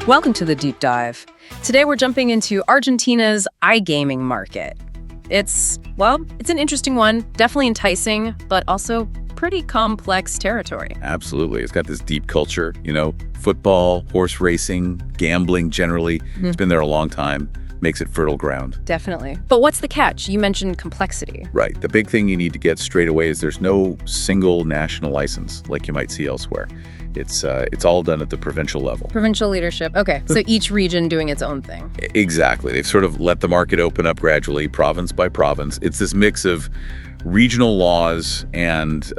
Welcome to the Deep Dive. Today we're jumping into Argentina's iGaming market. It's an interesting one, definitely enticing, but also pretty complex territory. Absolutely. It's got this deep culture, football, horse racing, gambling generally. It's been there a long time, makes it fertile ground. Definitely. But what's the catch? You mentioned complexity. Right. The big thing you need to get straight away is there's no single national license like you might see elsewhere. It's all done at the provincial level. Provincial leadership. Okay, so each region doing its own thing. Exactly. They've sort of let the market open up gradually, province by province. It's this mix of regional laws and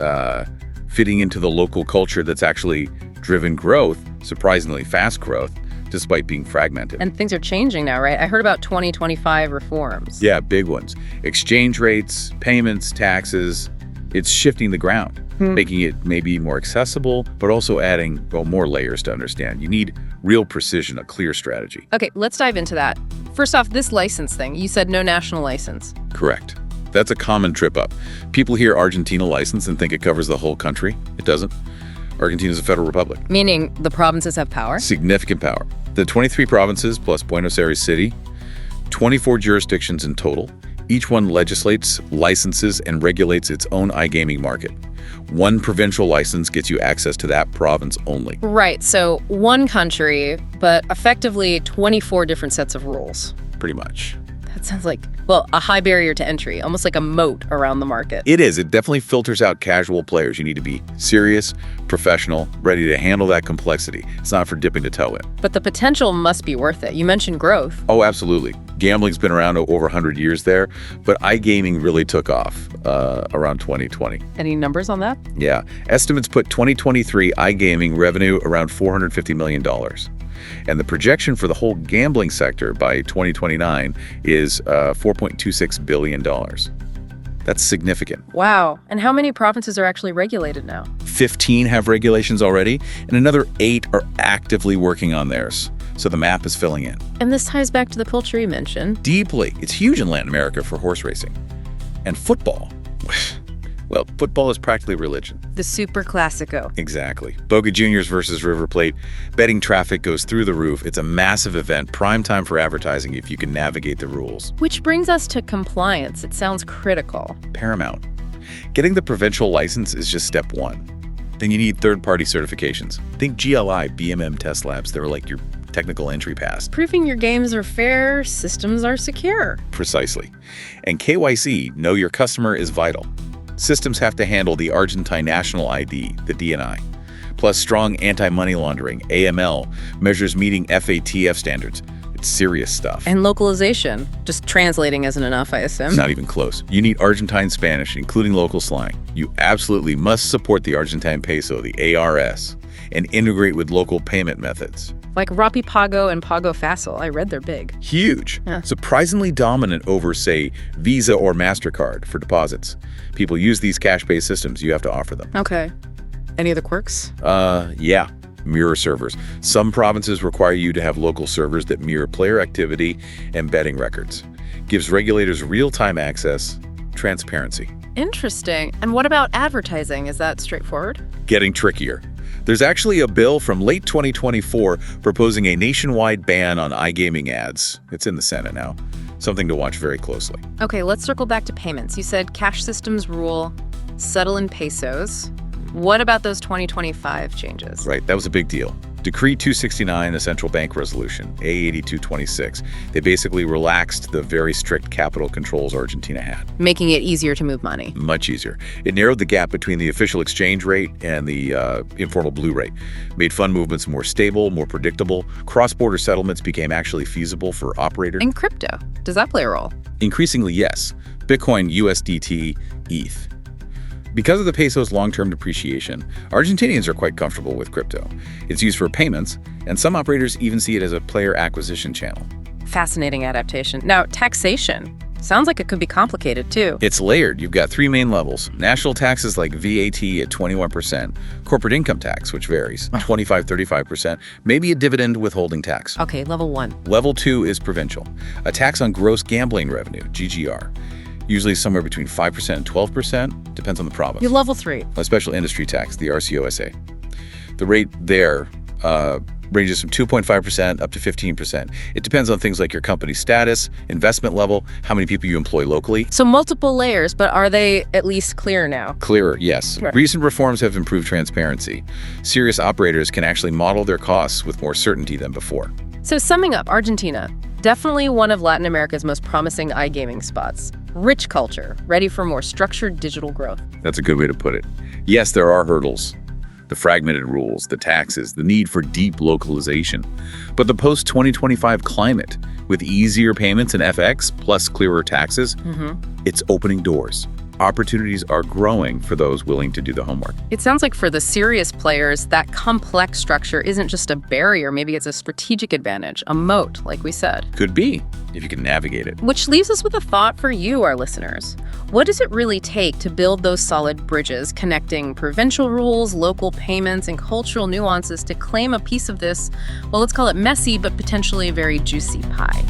fitting into the local culture that's actually driven growth, surprisingly fast growth, despite being fragmented. And things are changing now, right? I heard about 2025 reforms. Yeah, big ones. Exchange rates, payments, taxes. It's shifting the ground, making it maybe more accessible, but also adding, more layers to understand. You need real precision, a clear strategy. Okay, let's dive into that. First off, this license thing. You said no national license. Correct. That's a common trip up. People hear Argentina license and think it covers the whole country. It doesn't. Argentina is a federal republic. Meaning the provinces have power? Significant power. The 23 provinces plus Buenos Aires City, 24 jurisdictions in total. Each one legislates, licenses, and regulates its own iGaming market. One provincial license gets you access to that province only. Right, so one country, but effectively 24 different sets of rules. Pretty much. That sounds like, a high barrier to entry, almost like a moat around the market. It is. It definitely filters out casual players. You need to be serious, professional, ready to handle that complexity. It's not for dipping the toe in. But the potential must be worth it. You mentioned growth. Oh, absolutely. Gambling's been around over 100 years there, but iGaming really took off around 2020. Any numbers on that? Yeah. Estimates put 2023 iGaming revenue around $450 million. And the projection for the whole gambling sector by 2029 is $4.26 billion. That's significant. Wow. And how many provinces are actually regulated now? 15 have regulations already, and another 8 are actively working on theirs. So the map is filling in. And this ties back to the culture you mentioned. Deeply. It's huge in Latin America for horse racing. And football. Well, football is practically religion. The Super Classico. Exactly. Boca Juniors versus River Plate. Betting traffic goes through the roof. It's a massive event, prime time for advertising if you can navigate the rules. Which brings us to compliance. It sounds critical. Paramount. Getting the provincial license is just step one. Then you need third-party certifications. Think GLI, BMM test labs. They're like your technical entry pass. Proving your games are fair, systems are secure. Precisely. And KYC, know your customer, is vital. Systems have to handle the Argentine National ID, the DNI, plus strong anti-money laundering, AML, measures meeting FATF standards. It's serious stuff. And localization. Just translating isn't enough, I assume. Not even close. You need Argentine Spanish, including local slang. You absolutely must support the Argentine peso, the ARS, and integrate with local payment methods. Like Rapipago and Pago Fácil. I read they're big. Huge. Yeah. Surprisingly dominant over, say, Visa or MasterCard for deposits. People use these cash-based systems. You have to offer them. Okay. Any other quirks? Yeah. Mirror servers. Some provinces require you to have local servers that mirror player activity and betting records. Gives regulators real-time access, transparency. Interesting. And what about advertising? Is that straightforward? Getting trickier. There's actually a bill from late 2024 proposing a nationwide ban on iGaming ads. It's in the Senate now. Something to watch very closely. Okay, let's circle back to payments. You said cash systems rule, settle in pesos. What about those 2025 changes? Right, that was a big deal. Decree 269, the central bank resolution, A8226. They basically relaxed the very strict capital controls Argentina had. Making it easier to move money. Much easier. It narrowed the gap between the official exchange rate and the informal blue rate. Made fund movements more stable, more predictable. Cross-border settlements became actually feasible for operators. And crypto, does that play a role? Increasingly, yes. Bitcoin, USDT, ETH. Because of the peso's long-term depreciation, Argentinians are quite comfortable with crypto. It's used for payments, and some operators even see it as a player acquisition channel. Fascinating adaptation. Now, taxation. Sounds like it could be complicated, too. It's layered. You've got 3 main levels. National taxes like VAT at 21%, corporate income tax, which varies, 25-35%, maybe a dividend withholding tax. Okay, level 1. Level 2 is provincial, a tax on gross gambling revenue, GGR. Usually somewhere between 5% and 12%, depends on the province. Your level 3. A special industry tax, the RCOSA. The rate there ranges from 2.5% up to 15%. It depends on things like your company's status, investment level, how many people you employ locally. So multiple layers, but are they at least clear now? Clearer, yes. Right. Recent reforms have improved transparency. Serious operators can actually model their costs with more certainty than before. So summing up, Argentina, definitely one of Latin America's most promising iGaming spots. Rich culture, ready for more structured digital growth. That's a good way to put it. Yes, there are hurdles. The fragmented rules, the taxes, the need for deep localization. But the post-2025 climate, with easier payments and FX plus clearer taxes, it's opening doors. Opportunities are growing for those willing to do the homework. It sounds like for the serious players, that complex structure isn't just a barrier, maybe it's a strategic advantage, a moat, like we said. Could be, if you can navigate it. Which leaves us with a thought for you, our listeners. What does it really take to build those solid bridges connecting provincial rules, local payments, and cultural nuances to claim a piece of this, well, let's call it messy, but potentially very juicy pie?